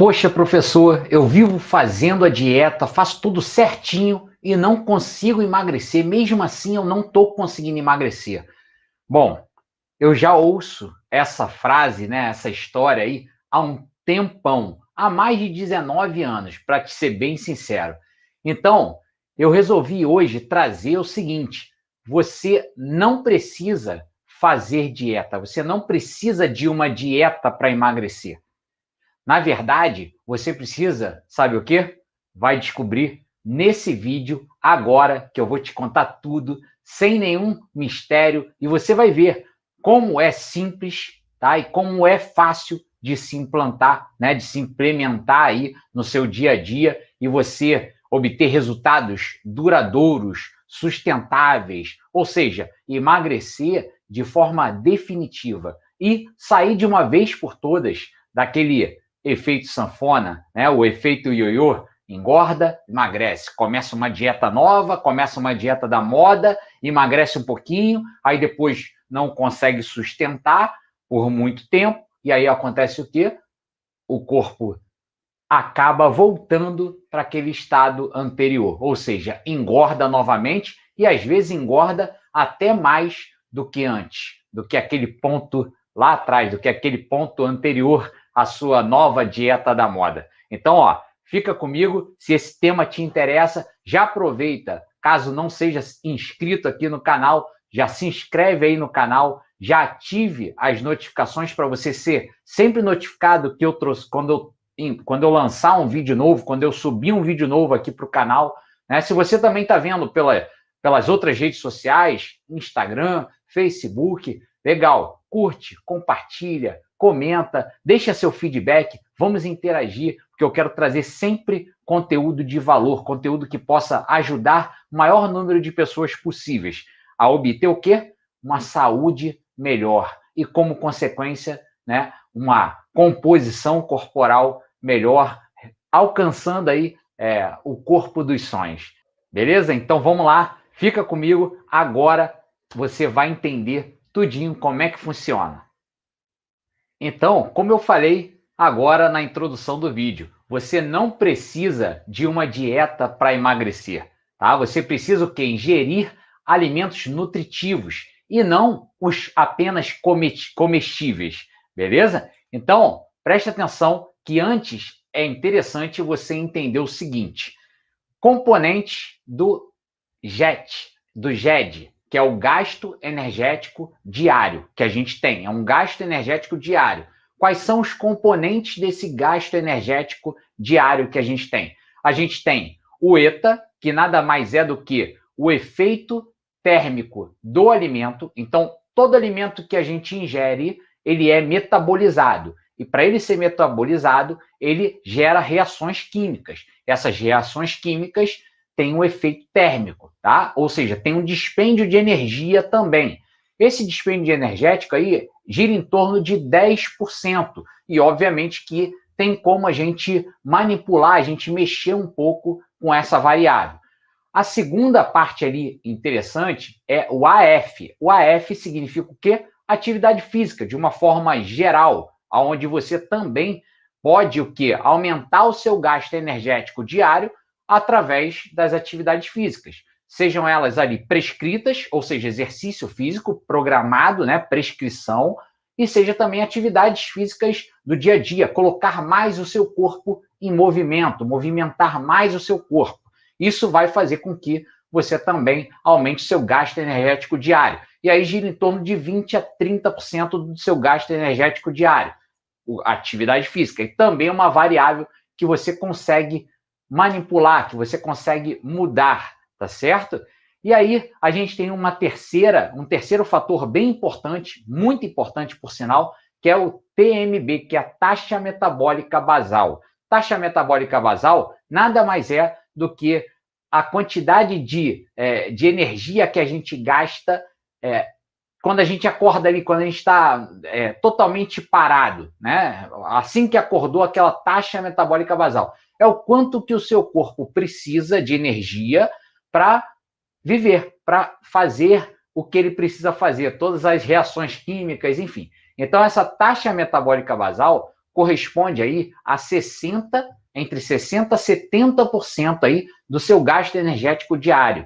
Poxa, professor, eu vivo fazendo a dieta, faço tudo certinho e não consigo emagrecer. Mesmo assim, eu não estou conseguindo emagrecer. Bom, eu já ouço essa frase, né, essa história aí, há um tempão, há mais de 19 anos, para te ser bem sincero. Então, eu resolvi hoje trazer o seguinte: você não precisa fazer dieta, você não precisa de uma dieta para emagrecer. Na verdade, você precisa, sabe o quê? Vai descobrir nesse vídeo agora que eu vou te contar tudo, sem nenhum mistério, e você vai ver como é simples, tá? E como é fácil de se implantar, né? De se implementar aí no seu dia a dia e você obter resultados duradouros, sustentáveis, ou seja, emagrecer de forma definitiva e sair de uma vez por todas daquele efeito sanfona, né? O efeito ioiô, engorda, emagrece. Começa uma dieta nova, começa uma dieta da moda, emagrece um pouquinho, aí depois não consegue sustentar por muito tempo, e aí acontece o quê? O corpo acaba voltando para aquele estado anterior, ou seja, engorda novamente e às vezes engorda até mais do que antes, do que aquele ponto lá atrás, do que aquele ponto anterior à sua nova dieta da moda. Então, ó, fica comigo, se esse tema te interessa, já aproveita, caso não seja inscrito aqui no canal, já se inscreve aí no canal, já ative as notificações para você ser sempre notificado que eu trouxe quando eu lançar um vídeo novo, quando eu subir um vídeo novo aqui para o canal, né? Se você também está vendo pelas outras redes sociais, Instagram, Facebook, legal, curte, compartilha, comenta, deixa seu feedback, vamos interagir, porque eu quero trazer sempre conteúdo de valor, conteúdo que possa ajudar o maior número de pessoas possíveis a obter o quê? Uma saúde melhor e, como consequência, né, uma composição corporal melhor, alcançando aí o corpo dos sonhos. Beleza? Então vamos lá, fica comigo, agora você vai entender tudinho como é que funciona. Então, como eu falei agora na introdução do vídeo, você não precisa de uma dieta para emagrecer, tá? Você precisa o quê? Ingerir alimentos nutritivos e não os apenas comestíveis, beleza? Então, preste atenção que antes é interessante você entender o seguinte: componentes do GED, que é o gasto energético diário que a gente tem. É um gasto energético diário. Quais são os componentes desse gasto energético diário que a gente tem? A gente tem o ETA, que nada mais é do que o efeito térmico do alimento. Então, todo alimento que a gente ingere, ele é metabolizado. E para ele ser metabolizado, ele gera reações químicas. Essas reações químicas têm um efeito térmico, tá? Ou seja, tem um dispêndio de energia também. Esse dispêndio energético aí gira em torno de 10%. E, obviamente, que tem como a gente manipular, a gente mexer um pouco com essa variável. A segunda parte ali interessante é o AF. O AF significa o quê? Atividade física, de uma forma geral, onde você também pode o quê? Aumentar o seu gasto energético diário através das atividades físicas. Sejam elas ali prescritas, ou seja, exercício físico programado, né, prescrição, e seja também atividades físicas do dia a dia, colocar mais o seu corpo em movimento, movimentar mais o seu corpo. Isso vai fazer com que você também aumente seu gasto energético diário. E aí gira em torno de 20 a 30% do seu gasto energético diário. A atividade física. E também é uma variável que você consegue manipular, que você consegue mudar, tá certo? E aí a gente tem um terceiro fator bem importante, muito importante por sinal, que é o TMB, que é a taxa metabólica basal. Taxa metabólica basal nada mais é do que a quantidade de energia que a gente gasta quando a gente acorda ali, quando a gente está totalmente parado, né? Assim que acordou, aquela taxa metabólica basal. É o quanto que o seu corpo precisa de energia para viver, para fazer o que ele precisa fazer, todas as reações químicas, enfim. Então, essa taxa metabólica basal corresponde aí a entre 60% a 70% aí do seu gasto energético diário.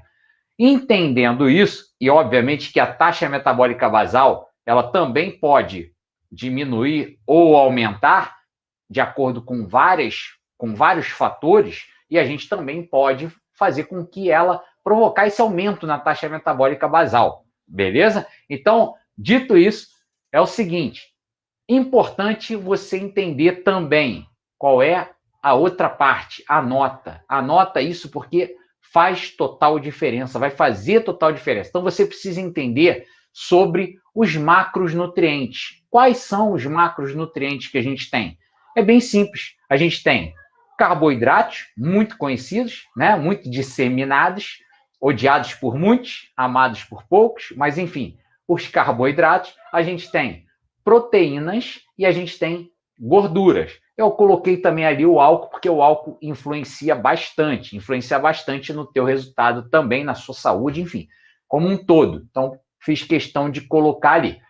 Entendendo isso, e obviamente que a taxa metabólica basal, ela também pode diminuir ou aumentar de acordo com vários fatores, e a gente também pode fazer com que ela provocar esse aumento na taxa metabólica basal, beleza? Então, dito isso, é o seguinte, importante você entender também qual é a outra parte, anota isso porque faz total diferença, vai fazer total diferença. Então, você precisa entender sobre os macronutrientes. Quais são os macronutrientes que a gente tem? É bem simples. A gente tem carboidratos, muito conhecidos, né? Muito disseminados, odiados por muitos, amados por poucos, mas enfim, os carboidratos. A gente tem proteínas e a gente tem gorduras. Eu coloquei também ali o álcool, porque o álcool influencia bastante no teu resultado também, na sua saúde, enfim, como um todo. Então, fiz questão de colocar ali.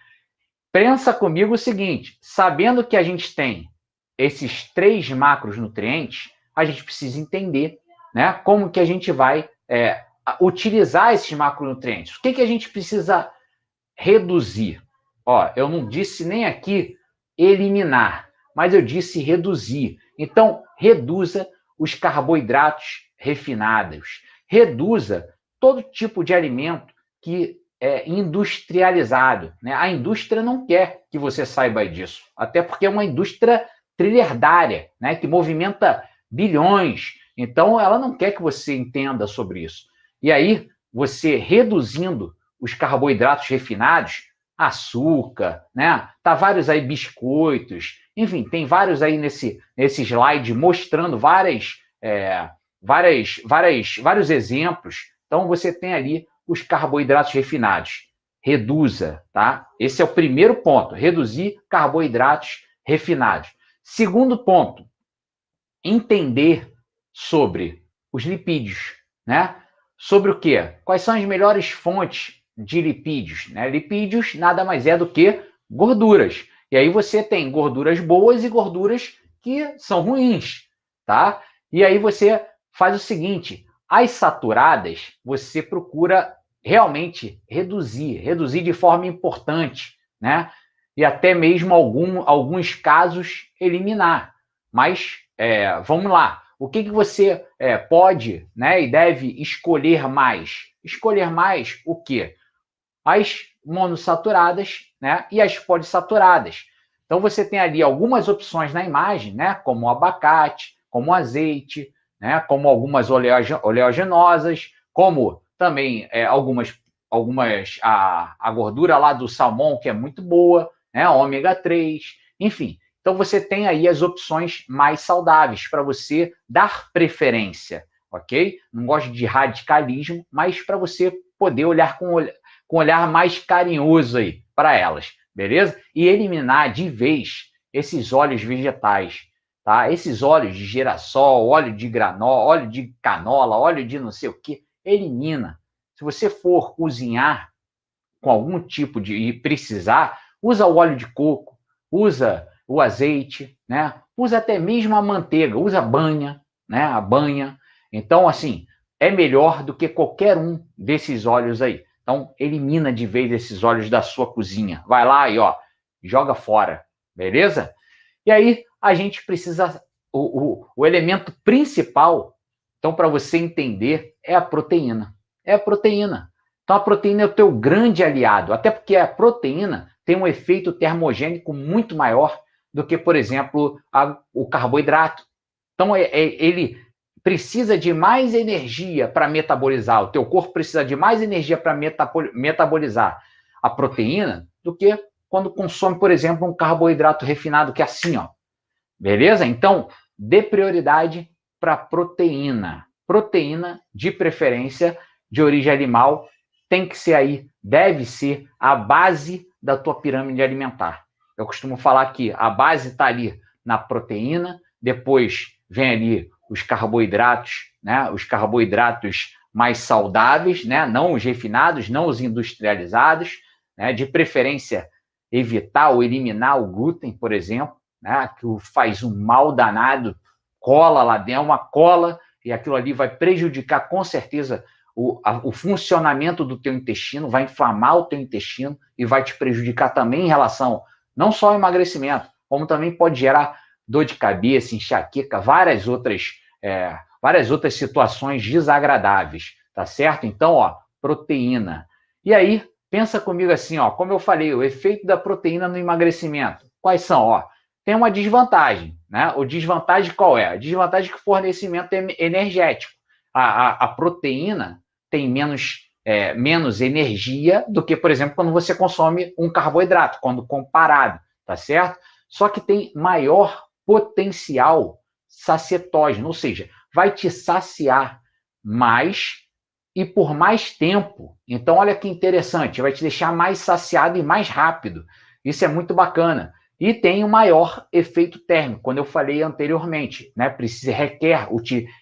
Pensa comigo o seguinte, sabendo que a gente tem esses 3 macronutrientes, a gente precisa entender, né, como que a gente vai utilizar esses macronutrientes. O que a gente precisa reduzir? Ó, eu não disse nem aqui eliminar, mas eu disse reduzir. Então, reduza os carboidratos refinados, reduza todo tipo de alimento que é industrializado, né? A indústria não quer que você saiba disso, até porque é uma indústria trilhardária, né? Que movimenta bilhões. Então, ela não quer que você entenda sobre isso. E aí, você reduzindo os carboidratos refinados, açúcar, né? Tá vários aí biscoitos, enfim, tem vários aí nesse slide mostrando vários exemplos. Então você tem ali os carboidratos refinados. Reduza, tá? Esse é o primeiro ponto, reduzir carboidratos refinados. Segundo ponto, entender sobre os lipídios, né? Sobre o quê? Quais são as melhores fontes de lipídios, né? Lipídios nada mais é do que gorduras. E aí você tem gorduras boas e gorduras que são ruins, tá? E aí você faz o seguinte, as saturadas você procura realmente reduzir de forma importante, né? E até mesmo alguns casos eliminar. Mas vamos lá. O que você pode, né, e deve escolher mais? Escolher mais o quê? As monossaturadas, né, e as polissaturadas. Então você tem ali algumas opções na imagem, né, como o abacate, como o azeite, né, como algumas oleaginosas, como também a gordura lá do salmão, que é muito boa, né, ômega 3, enfim. Então você tem aí as opções mais saudáveis para você dar preferência, ok? Não gosto de radicalismo, mas para você poder olhar com olhar mais carinhoso aí para elas, beleza? E eliminar de vez esses óleos vegetais, tá? Esses óleos de girassol, óleo de granola, óleo de canola, óleo de não sei o que, elimina. Se você for cozinhar com algum tipo de e precisar, usa o óleo de coco, usa o azeite, né? Usa até mesmo a manteiga, usa a banha, né? A banha. Então, assim, é melhor do que qualquer um desses óleos aí. Então, elimina de vez esses óleos da sua cozinha. Vai lá e, ó, joga fora, beleza? E aí, a gente precisa... O elemento principal, então, para você entender, é a proteína. É a proteína. Então, a proteína é o teu grande aliado, até porque a proteína tem um efeito termogênico muito maior do que, por exemplo, o carboidrato. Então, ele precisa de mais energia para metabolizar, o teu corpo precisa de mais energia para metabolizar a proteína do que quando consome, por exemplo, um carboidrato refinado, que é assim, ó. Beleza? Então, dê prioridade para a proteína. Proteína, de preferência, de origem animal, tem que ser aí, deve ser a base da tua pirâmide alimentar. Eu costumo falar que a base está ali na proteína, depois vem ali os carboidratos, né? Os carboidratos mais saudáveis, né? Não os refinados, não os industrializados, né? De preferência, evitar ou eliminar o glúten, por exemplo, né? Que faz um mal danado, cola lá dentro, uma cola, e aquilo ali vai prejudicar com certeza o funcionamento do teu intestino, vai inflamar o teu intestino e vai te prejudicar também em relação não só ao emagrecimento, como também pode gerar dor de cabeça, enxaqueca, várias outras situações desagradáveis, tá certo? Então, ó, proteína. E aí, pensa comigo assim, ó, como eu falei, o efeito da proteína no emagrecimento. Quais são? Ó, tem uma desvantagem, né? O desvantagem qual é? A desvantagem é que o fornecimento é energético. A proteína tem menos energia do que, por exemplo, quando você consome um carboidrato, quando comparado, tá certo? Só que tem maior potencial sacietógeno, ou seja, vai te saciar mais e por mais tempo. Então, olha que interessante, vai te deixar mais saciado e mais rápido. Isso é muito bacana. E tem o maior efeito térmico, quando eu falei anteriormente, né?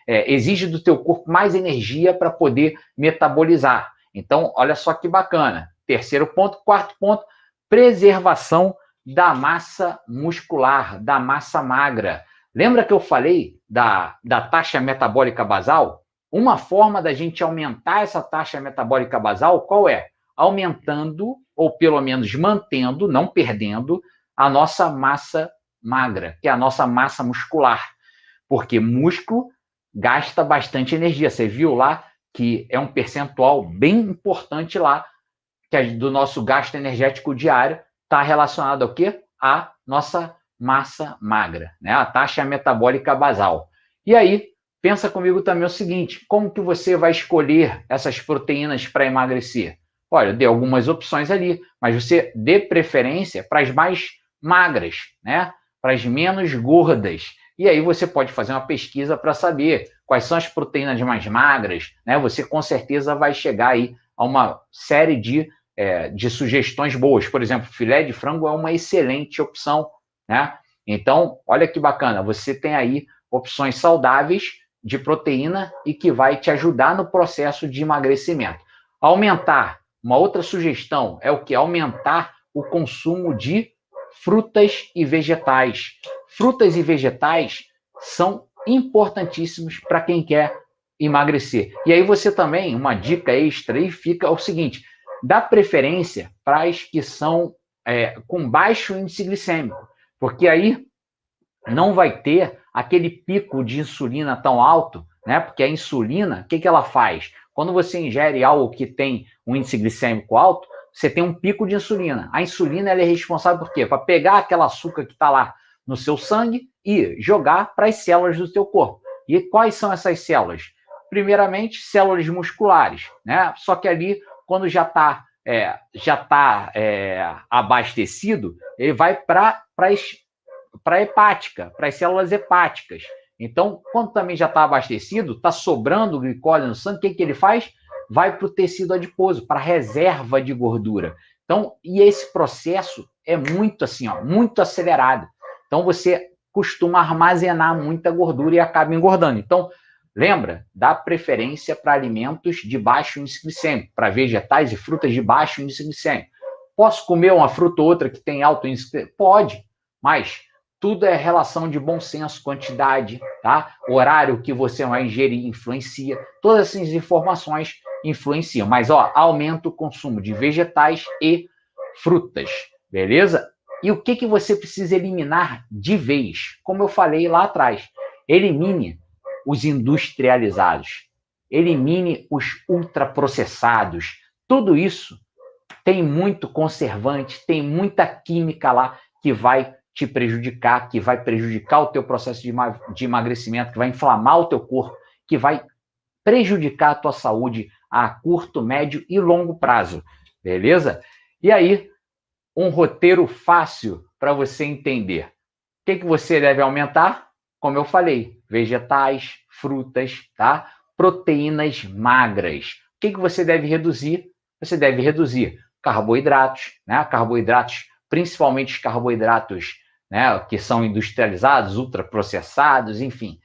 Exige do teu corpo mais energia para poder metabolizar. Então, olha só que bacana. Terceiro ponto, quarto ponto, preservação da massa muscular, da massa magra. Lembra que eu falei da taxa metabólica basal? Uma forma da gente aumentar essa taxa metabólica basal, qual é? Aumentando, ou pelo menos mantendo, não perdendo, a nossa massa magra, que é a nossa massa muscular. Porque músculo gasta bastante energia. Você viu lá que é um percentual bem importante lá, que é do nosso gasto energético diário está relacionado ao quê? A nossa massa magra, né? A taxa metabólica basal. E aí, pensa comigo também o seguinte, como que você vai escolher essas proteínas para emagrecer? Olha, eu dei algumas opções ali, mas você dê preferência para as mais magras, né? Para as menos gordas. E aí você pode fazer uma pesquisa para saber quais são as proteínas mais magras, né? Você com certeza vai chegar aí a uma série de sugestões boas. Por exemplo, filé de frango é uma excelente opção, né? Então, olha que bacana, você tem aí opções saudáveis de proteína e que vai te ajudar no processo de emagrecimento. Aumentar, uma outra sugestão é o que? Aumentar o consumo de frutas e vegetais. Frutas e vegetais são importantíssimos para quem quer emagrecer. E aí você também, uma dica extra aí fica o seguinte, dá preferência para as que são com baixo índice glicêmico, porque aí não vai ter aquele pico de insulina tão alto, né? Porque a insulina, o que ela faz? Quando você ingere algo que tem um índice glicêmico alto, você tem um pico de insulina. A insulina ela é responsável por quê? Para pegar aquele açúcar que está lá no seu sangue e jogar para as células do teu corpo. E quais são essas células? Primeiramente, células musculares, né? Só que ali, quando já está abastecido, ele vai para hepática, para as células hepáticas. Então, quando também já está abastecido, está sobrando glicose no sangue, o que ele faz? Vai para o tecido adiposo, para a reserva de gordura. Então, e esse processo é muito assim, ó, muito acelerado. Então, você costuma armazenar muita gordura e acaba engordando. Então, lembra, dá preferência para alimentos de baixo índice glicêmico, para vegetais e frutas de baixo índice glicêmico. Posso comer uma fruta ou outra que tem alto índice glicêmico? Pode, mas tudo é relação de bom senso, quantidade, tá? O horário que você vai ingerir influencia. Todas essas informações influenciam. Mas, ó, aumenta o consumo de vegetais e frutas, beleza? E o que você precisa eliminar de vez? Como eu falei lá atrás, elimine os industrializados, elimine os ultraprocessados. Tudo isso tem muito conservante, tem muita química lá que vai te prejudicar, que vai prejudicar o teu processo de emagrecimento, que vai inflamar o teu corpo, que vai prejudicar a tua saúde a curto, médio e longo prazo, beleza? E aí, um roteiro fácil para você entender. O que você deve aumentar? Como eu falei, vegetais, frutas, tá? Proteínas magras. O que você deve reduzir? Você deve reduzir carboidratos, né? Carboidratos, principalmente os carboidratos, né, que são industrializados, ultraprocessados, enfim.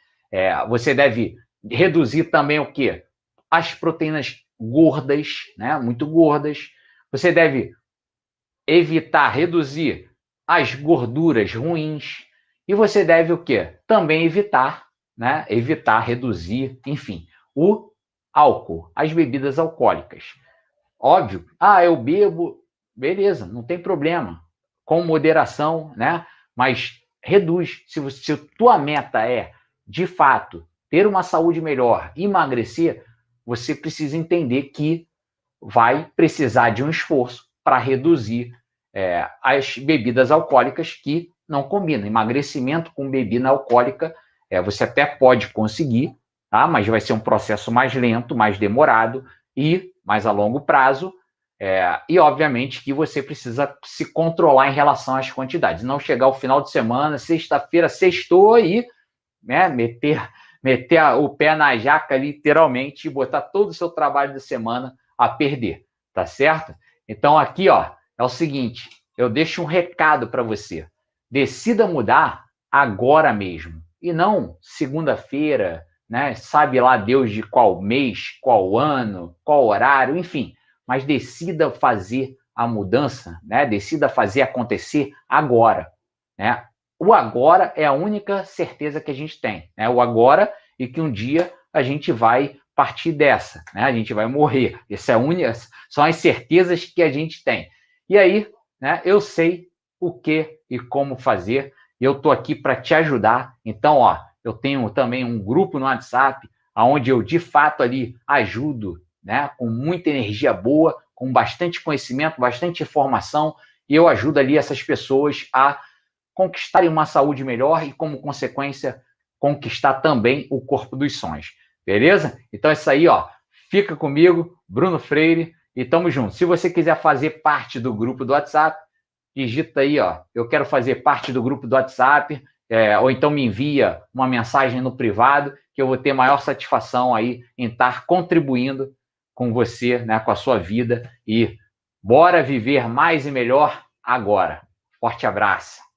Você deve reduzir também o quê? As proteínas gordas, né? Muito gordas. Você deve evitar, reduzir as gorduras ruins, E você deve o quê? Também evitar, né? Evitar, reduzir, enfim, o álcool, as bebidas alcoólicas. Óbvio, eu bebo, beleza, não tem problema, com moderação, né? Mas reduz. Se tua meta é, de fato, ter uma saúde melhor, emagrecer, você precisa entender que vai precisar de um esforço para reduzir as bebidas alcoólicas que não combinam. Emagrecimento com bebida alcoólica, você até pode conseguir, tá? Mas vai ser um processo mais lento, mais demorado e mais a longo prazo. E, obviamente, que você precisa se controlar em relação às quantidades. Não chegar ao final de semana, sexta-feira, sextou e né, meter o pé na jaca, literalmente, e botar todo o seu trabalho de semana a perder, tá certo? Então, aqui, ó, é o seguinte, eu deixo um recado para você. Decida mudar agora mesmo, e não segunda-feira, né? Sabe lá Deus de qual mês, qual ano, qual horário, enfim, mas decida fazer a mudança, né? Decida fazer acontecer agora, né? O agora é a única certeza que a gente tem, né? O agora e que um dia a gente vai partir dessa, né? A gente vai morrer. Essa é a única, são as certezas que a gente tem. E aí, né? Eu sei o que e como fazer. E eu tô aqui para te ajudar. Então, ó, eu tenho também um grupo no WhatsApp, onde eu de fato ali ajudo, né? Com muita energia boa, com bastante conhecimento, bastante informação, e eu ajudo ali essas pessoas a conquistarem uma saúde melhor e, como consequência, conquistar também o corpo dos sonhos. Beleza? Então é isso aí, ó. Fica comigo, Bruno Freire, e tamo junto. Se você quiser fazer parte do grupo do WhatsApp, digita aí, ó. Eu quero fazer parte do grupo do WhatsApp, ou então me envia uma mensagem no privado, que eu vou ter maior satisfação aí em estar contribuindo com você, né, com a sua vida. E bora viver mais e melhor agora. Forte abraço.